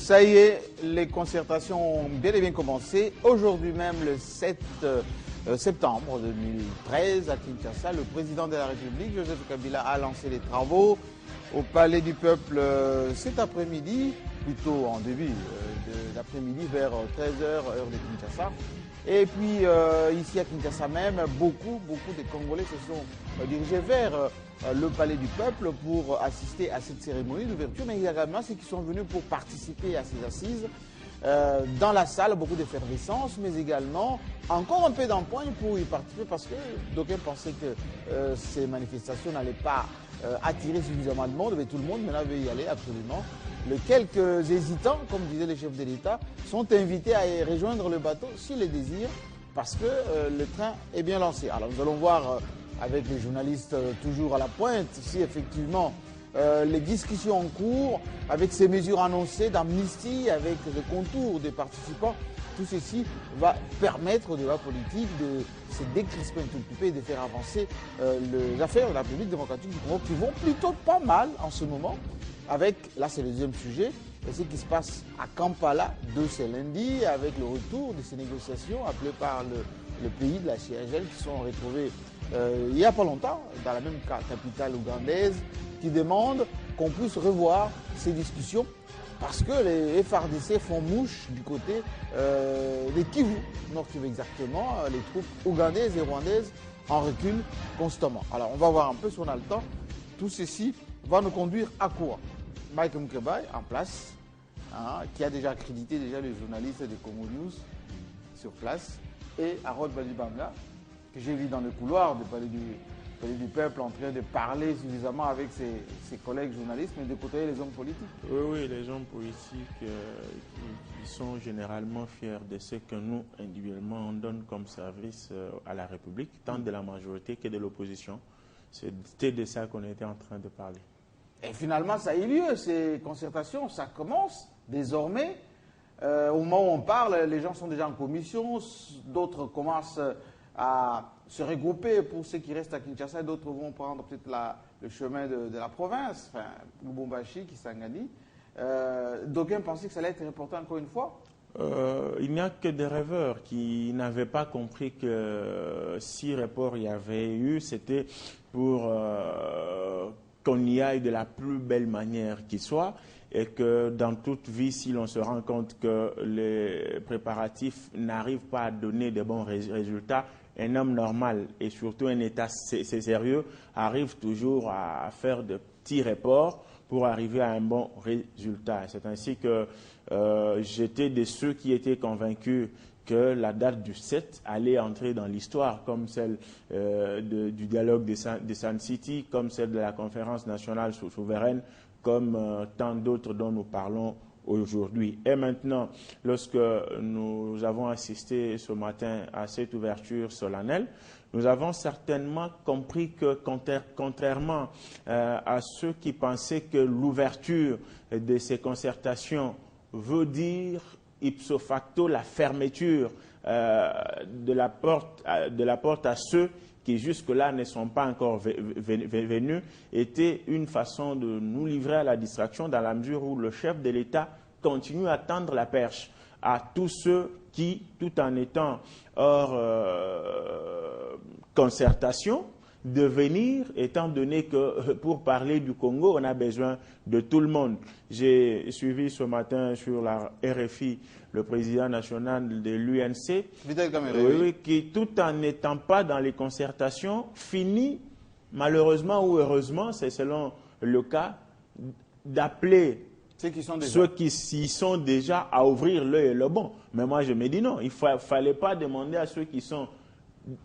Ça y est, les concertations ont bel et bien commencé. Aujourd'hui même, le 7 septembre 2013, à Kinshasa, le président de la République, Joseph Kabila, a lancé les travaux au Palais du Peuple cet après-midi, plutôt en début d'après-midi, vers 13h, heure de Kinshasa. Et puis, ici à Kinshasa même, beaucoup de Congolais se sont dirigés vers le Palais du Peuple pour assister à cette cérémonie d'ouverture, mais également ceux qui sont venus pour participer à ces assises. Dans la salle, beaucoup d'effervescence, mais également encore un peu d'empoigne pour y participer parce que d'aucuns pensaient que ces manifestations n'allaient pas attirer suffisamment de monde, mais tout le monde maintenant veut y aller absolument. Les quelques hésitants, comme disaient les chefs de l'État, sont invités à rejoindre le bateau s'ils le désirent parce que le train est bien lancé. Alors nous allons voir avec les journalistes toujours à la pointe si effectivement les discussions en cours, avec ces mesures annoncées d'amnistie, avec les contours des participants, tout ceci va permettre au débat politique de se décrisper un tout petit peu et de faire avancer les affaires de la République démocratique du Congo qui vont plutôt pas mal en ce moment. Avec, là c'est le deuxième sujet, ce qui se passe à Kampala de ce lundi, avec le retour de ces négociations appelées par le pays de la CIRGL qui sont retrouvés il n'y a pas longtemps dans la même capitale ougandaise, qui demandent qu'on puisse revoir ces discussions parce que les FARDC font mouche du côté des Kivu, Nord Kivu exactement, les troupes ougandaises et rwandaises en recul constamment. Alors on va voir un peu si on a le temps. Tout ceci va nous conduire à quoi? Mike Mkebai en place, qui a déjà accrédité les journalistes de Congo News sur place, et Harold Balibanga, que j'ai vu dans le couloir du Palais du Peuple en train de parler suffisamment avec ses collègues journalistes, mais de côtoyer les hommes politiques. Oui, les hommes politiques qui sont généralement fiers de ce que nous, individuellement, on donne comme service à la République, tant de la majorité que de l'opposition. C'était de ça qu'on était en train de parler. Et finalement, ça a eu lieu, ces concertations, ça commence désormais. Au moment où on parle, les gens sont déjà en commission, d'autres commencent à se regrouper pour ceux qui restent à Kinshasa, d'autres vont prendre peut-être le chemin de la province, enfin, Lubumbashi, Kisangani. D'aucuns pensaient que ça allait être important encore une fois. Il n'y a que des rêveurs qui n'avaient pas compris que si report il y avait eu, c'était pour qu'on y aille de la plus belle manière qui soit, et que dans toute vie, si l'on se rend compte que les préparatifs n'arrivent pas à donner de bons résultats, un homme normal et surtout un État sérieux arrive toujours à faire de petits reports pour arriver à un bon résultat. C'est ainsi que j'étais de ceux qui étaient convaincus que la date du 7 allait entrer dans l'histoire, comme celle du dialogue de Sun City, comme celle de la conférence nationale souveraine, comme tant d'autres dont nous parlons aujourd'hui. Et maintenant, lorsque nous avons assisté ce matin à cette ouverture solennelle, nous avons certainement compris que, contrairement à ceux qui pensaient que l'ouverture de ces concertations veut dire ipso facto la fermeture de la porte à ceux qui jusque-là ne sont pas encore venus, était une façon de nous livrer à la distraction dans la mesure où le chef de l'État continue à tendre la perche à tous ceux qui, tout en étant hors concertation, de venir, étant donné que pour parler du Congo, on a besoin de tout le monde. J'ai suivi ce matin sur la RFI le président national de l'UNC, qui, tout en n'étant pas dans les concertations, finit, malheureusement ou heureusement, c'est selon le cas, d'appeler ceux qui s'y sont déjà à ouvrir l'œil et le bon. Mais moi, je me dis non, il ne fallait pas demander à ceux qui sont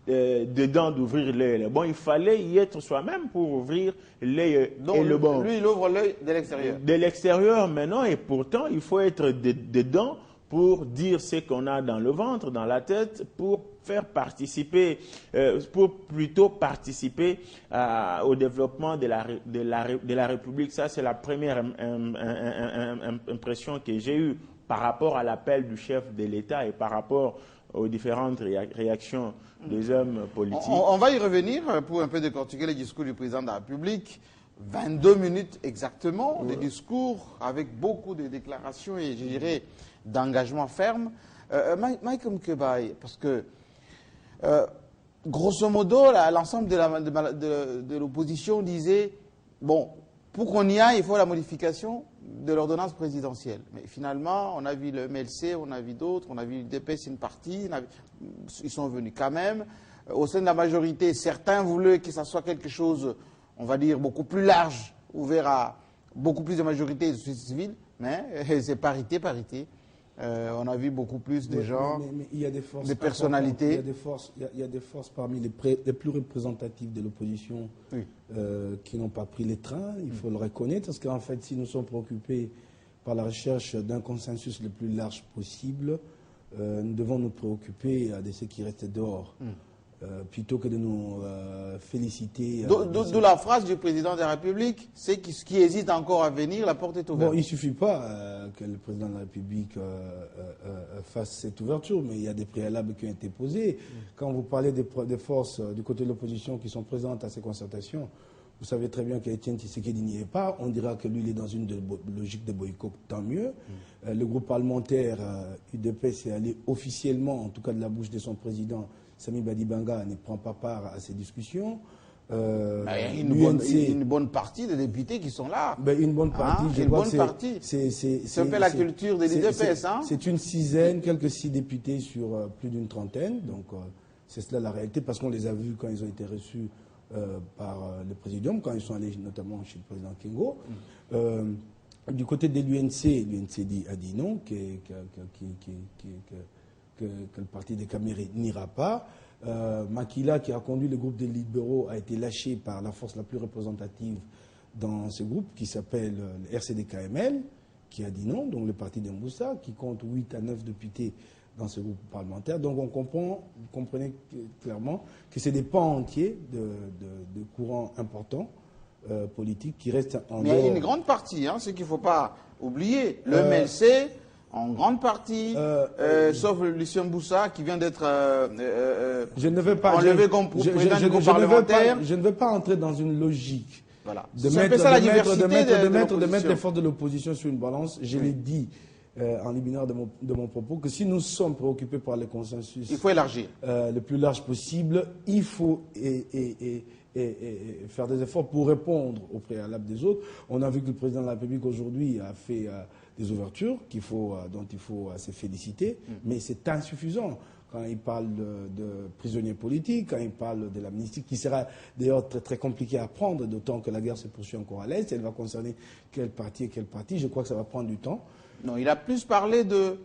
dedans d'ouvrir l'œil. Bon, il fallait y être soi-même pour ouvrir l'œil et le bon. Lui, il ouvre l'œil de l'extérieur. De l'extérieur maintenant, et pourtant, il faut être dedans pour dire ce qu'on a dans le ventre, dans la tête, pour faire participer, pour plutôt participer au développement de la République. Ça, c'est la première impression que j'ai eue par rapport à l'appel du chef de l'État et par rapport aux différentes réactions des hommes politiques. On va y revenir pour un peu décortiquer les discours du président de la République. 22 minutes exactement de discours avec beaucoup de déclarations et je dirais d'engagement ferme. Mike Mkebai, parce que grosso modo, l'ensemble de l'opposition disait, bon, pour qu'on y aille, il faut la modification de l'ordonnance présidentielle. Mais finalement, on a vu le MLC, on a vu d'autres, on a vu l'UDPS une partie, ils sont venus quand même. Au sein de la majorité, certains voulaient que ça soit quelque chose, on va dire, beaucoup plus large, ouvert à beaucoup plus de majorité de société civile, mais c'est parité. On a vu beaucoup plus de gens, mais il y a des forces, des personnalités. Il y a des forces parmi les plus représentatives de l'opposition qui n'ont pas pris les trains, il faut le reconnaître, parce qu'en fait, si nous sommes préoccupés par la recherche d'un consensus le plus large possible, nous devons nous préoccuper de ceux qui restent dehors. Plutôt que de nous féliciter. D'où la phrase du président de la République, c'est que ce qui hésite encore à venir, la porte est ouverte. Bon, il ne suffit pas que le président de la République fasse cette ouverture, mais il y a des préalables qui ont été posés. Quand vous parlez des forces du côté de l'opposition qui sont présentes à ces concertations, vous savez très bien qu'Étienne Tshisekedi n'y est pas. On dira que lui, il est dans une logique de boycott, tant mieux. Le groupe parlementaire UDPS est allé officiellement, en tout cas de la bouche de son président, Sami Badibanga, ne prend pas part à ces discussions. Il y a une bonne partie des députés qui sont là. Une bonne partie, je crois que c'est un peu la culture de l'UDPS. C'est une sizaine, quelques 6 députés sur plus d'une trentaine. Donc c'est cela la réalité, parce qu'on les a vus quand ils ont été reçus par le présidium, quand ils sont allés notamment chez le président Kengo. Du côté de l'UNC a dit non, que le parti des Camérés n'ira pas. Makila, qui a conduit le groupe des libéraux, a été lâché par la force la plus représentative dans ce groupe, qui s'appelle le RCD-KML, qui a dit non, donc le parti d'Emboussa, qui compte 8 à 9 députés dans ce groupe parlementaire. Donc vous comprenez clairement que c'est des pans entiers de courants importants politiques qui restent en dehors. Mais il y a une grande partie, ce qu'il ne faut pas oublier. Le MLC, en grande partie, sauf Lucien Boussa, qui vient d'être enlevé comme président du groupe parlementaire. Je ne veux pas entrer dans une logique voilà. de mettre les forces de l'opposition sur une balance. Je l'ai dit en liminaire de mon propos, que si nous sommes préoccupés par le consensus, il faut élargir le plus large possible, il faut faire des efforts pour répondre aux préalables des autres. On a vu que le président de la République aujourd'hui a fait des ouvertures dont il faut se féliciter, mais c'est insuffisant. Quand il parle de prisonniers politiques, quand il parle de l'amnistie, qui sera d'ailleurs très, très compliqué à prendre, d'autant que la guerre se poursuit encore à l'Est, elle va concerner quel parti et quel parti, je crois que ça va prendre du temps. Non, il a plus parlé de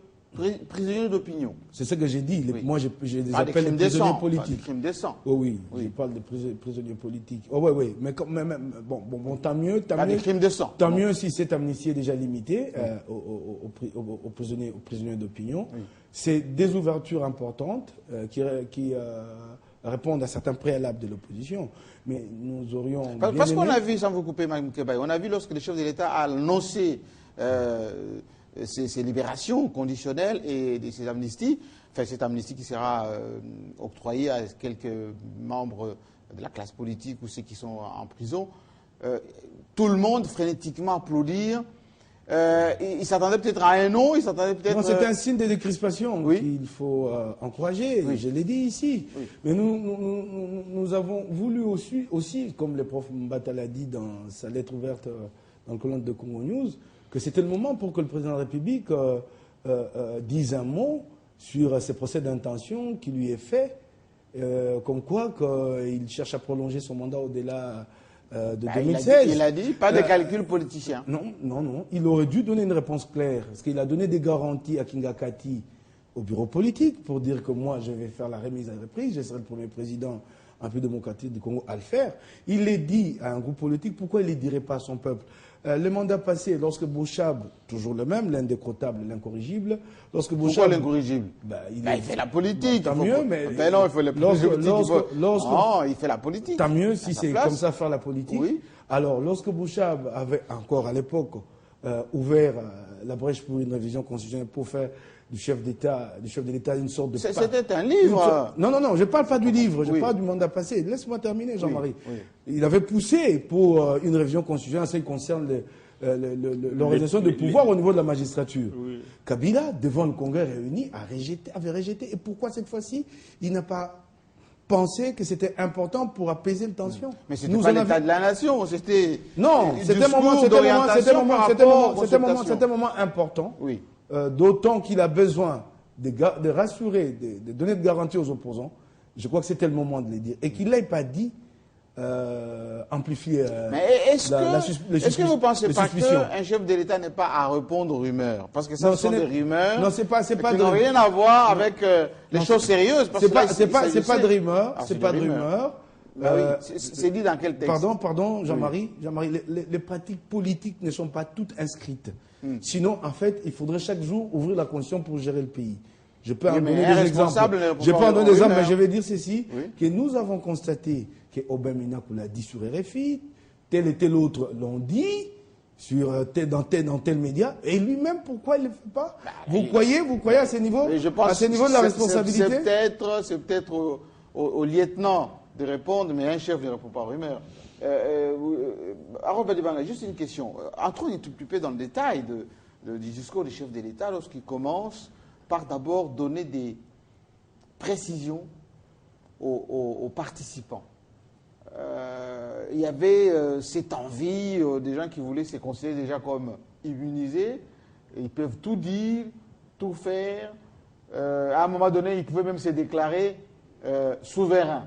prisonniers d'opinion. C'est ce que j'ai dit. Oui. Moi, je les appelle les prisonniers politiques. Des crimes décents. Oh, oui, je parle de prisonniers politiques. Oh, oui. Mais bon, tant mieux. Des crimes décents. Tant mieux si cette amnistie est déjà limitée aux prisonniers d'opinion. Oui. C'est des ouvertures importantes qui répondent à certains préalables de l'opposition. Mais nous aurions. Parce qu'on a vu, sans vous couper, Mme Kebaye, on a vu lorsque le chef de l'État a annoncé ces libérations conditionnelles et ces amnisties, enfin cette amnistie qui sera octroyée à quelques membres de la classe politique ou ceux qui sont en prison, tout le monde frénétiquement applaudir. Il s'attendait peut-être à un non, il s'attendait peut-être... Non, c'est un signe de décrispation qu'il faut encourager, je l'ai dit ici. Oui. Mais nous avons voulu aussi, comme le prof Mbata l'a dit dans sa lettre ouverte dans le colonne de Congo News, que c'était le moment pour que le président de la République dise un mot sur ces procès d'intention qui lui est fait, comme quoi qu'il cherche à prolonger son mandat au-delà de 2016. Il a dit, pas de calcul politicien. Non. Il aurait dû donner une réponse claire, parce qu'il a donné des garanties à Kingakati au bureau politique pour dire que moi, je vais faire la remise à reprise, je serai le premier président un peu démocratique du Congo à le faire. Il l'a dit à un groupe politique, pourquoi il ne le dirait pas à son peuple? Le mandat passé, lorsque Bouchab, toujours le même, l'indécrottable, l'incorrigible, lorsque Bouchab... Pourquoi l'incorrigible? Il fait la politique. Tant mieux, mais... non, il faut la politique. Non, il fait la politique. Tant mieux si c'est comme ça faire la politique. Oui. Alors, lorsque Bouchab avait encore à l'époque ouvert la brèche pour une révision constitutionnelle pour faire du chef de l'État une sorte de... C'était un livre. Non, je ne parle pas du livre, je parle du mandat passé. Laisse-moi terminer, Jean-Marie. Oui. Il avait poussé pour une révision constitutionnelle en ce qui concerne l'organisation de pouvoir au niveau de la magistrature. Oui. Kabila, devant le Congrès réuni, avait rejeté. Et pourquoi cette fois-ci, il n'a pas pensé que c'était important pour apaiser la tension? Mais c'était pas l'état de la nation, c'était... Non, c'était un moment important. Oui. D'autant qu'il a besoin de rassurer, de donner de garanties aux opposants. Je crois que c'était le moment de les dire. Et qu'il ne l'ait pas dit, amplifier mais est-ce que vous ne pensez pas qu'un chef de l'État n'est pas à répondre aux rumeurs? Parce que ça, ce sont des rumeurs qui n'ont rien à voir avec les choses sérieuses. C'est pas de rumeurs. C'est pas de rumeurs. C'est dit dans quel texte? Pardon, Jean-Marie. Les pratiques politiques ne sont pas toutes inscrites. Sinon, en fait, il faudrait chaque jour ouvrir la Constitution pour gérer le pays. Je peux en donner des exemples. Je peux en donner des exemples, mais je vais dire ceci, que nous avons constaté que Aubin Minakou l'a dit sur RFI, tel et tel autre l'ont dit, dans tel média, et lui-même, pourquoi il ne le fait pas? Vous croyez à ce niveau de la responsabilité? C'est peut-être au lieutenant de répondre, mais un chef ne répond pas aux rumeurs. Aaron Badibanga, juste une question. Entrons un tout petit peu dans le détail du discours du chef de l'État lorsqu'il commence par d'abord donner des précisions aux participants. Il y avait cette envie des gens qui voulaient se considérer déjà comme immunisés. Ils peuvent tout dire, tout faire. À un moment donné, ils pouvaient même se déclarer souverains.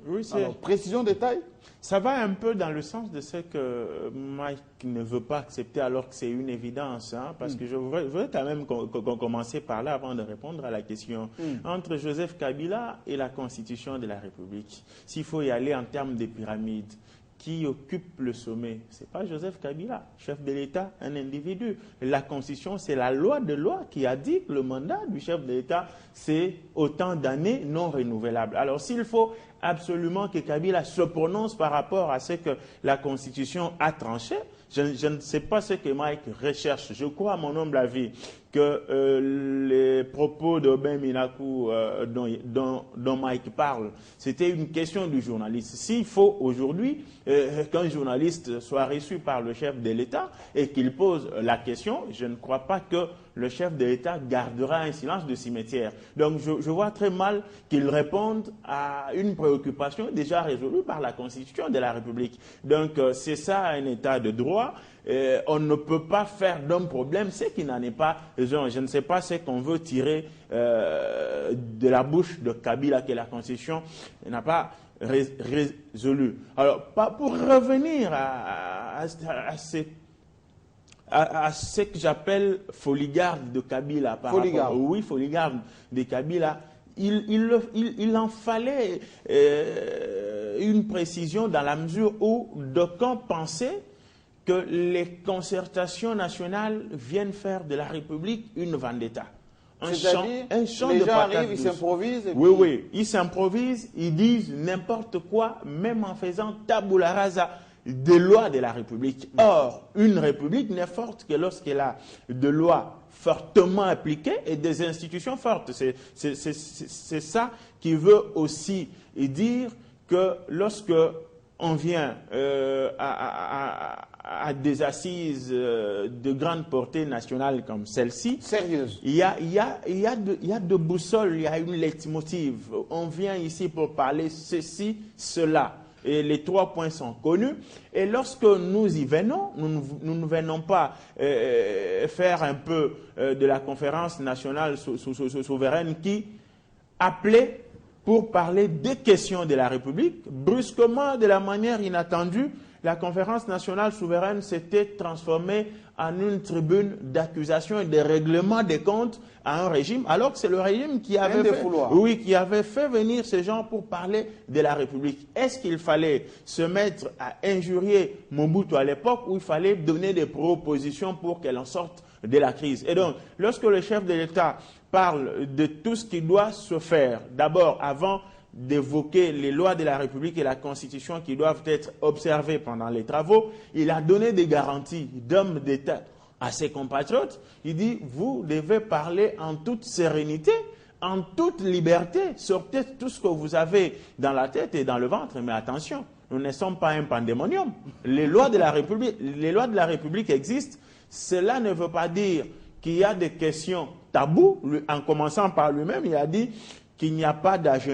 Oui, alors, précision, détail. Ça va un peu dans le sens de ce que Mike ne veut pas accepter alors que c'est une évidence. Hein, parce que je voudrais quand même qu'on commence par là avant de répondre à la question. Entre Joseph Kabila et la Constitution de la République, s'il faut y aller en termes de pyramide, qui occupe le sommet? Ce n'est pas Joseph Kabila, chef de l'État, un individu. La Constitution, c'est la loi de loi qui a dit que le mandat du chef de l'État, c'est autant d'années non renouvelables. Alors, s'il faut absolument que Kabila se prononce par rapport à ce que la Constitution a tranché, je ne sais pas ce que Mike recherche. Je crois, à mon humble avis, que les propos d'Aubin Minakou dont Mike parle, c'était une question du journaliste. S'il faut aujourd'hui qu'un journaliste soit reçu par le chef de l'État et qu'il pose la question, je ne crois pas que le chef de l'État gardera un silence de cimetière. Donc je vois très mal qu'il réponde à une préoccupation déjà résolue par la Constitution de la République. Donc c'est ça un État de droit. On ne peut pas faire d'un problème ce qui n'en est pas. Je ne sais pas ce qu'on veut tirer de la bouche de Kabila que la Constitution n'a pas résolu. Alors, pour revenir à ce que j'appelle foligarde de Kabila. Oui, foligarde de Kabila. Il en fallait une précision dans la mesure où d'aucuns pensaient que les concertations nationales viennent faire de la République une vendetta. Un champ les gens arrivent, ils s'improvisent. Oui, ils s'improvisent, ils disent n'importe quoi, même en faisant tabula rasa des lois de la République. Or, une République n'est forte que lorsqu'elle a des lois fortement appliquées et des institutions fortes. C'est ça qui veut aussi dire que lorsque on vient à des assises de grande portée nationale comme celle-ci, sérieuse, il y a de boussoles, il y a une leitmotiv. On vient ici pour parler ceci, cela. Et les 3 points sont connus. Et lorsque nous y venons, nous ne venons pas faire un peu de la conférence nationale souveraine qui appelait pour parler des questions de la République. Brusquement, de la manière inattendue, la conférence nationale souveraine s'était transformée en une tribune d'accusation et de règlement des comptes à un régime, alors que c'est le régime qui avait fait venir ces gens pour parler de la République. Est-ce qu'il fallait se mettre à injurier Mobutu à l'époque ou il fallait donner des propositions pour qu'elle en sorte de la crise? Et donc, lorsque le chef de l'État parle de tout ce qui doit se faire, d'abord avant d'évoquer les lois de la République et la Constitution qui doivent être observées pendant les travaux, il a donné des garanties d'hommes d'État à ses compatriotes. Il dit, vous devez parler en toute sérénité, en toute liberté. Sortez tout ce que vous avez dans la tête et dans le ventre. Mais attention, nous ne sommes pas un pandémonium. Les lois de la République existent. Cela ne veut pas dire qu'il y a des questions tabous. En commençant par lui-même, il a dit qu'il n'y a pas d'agenda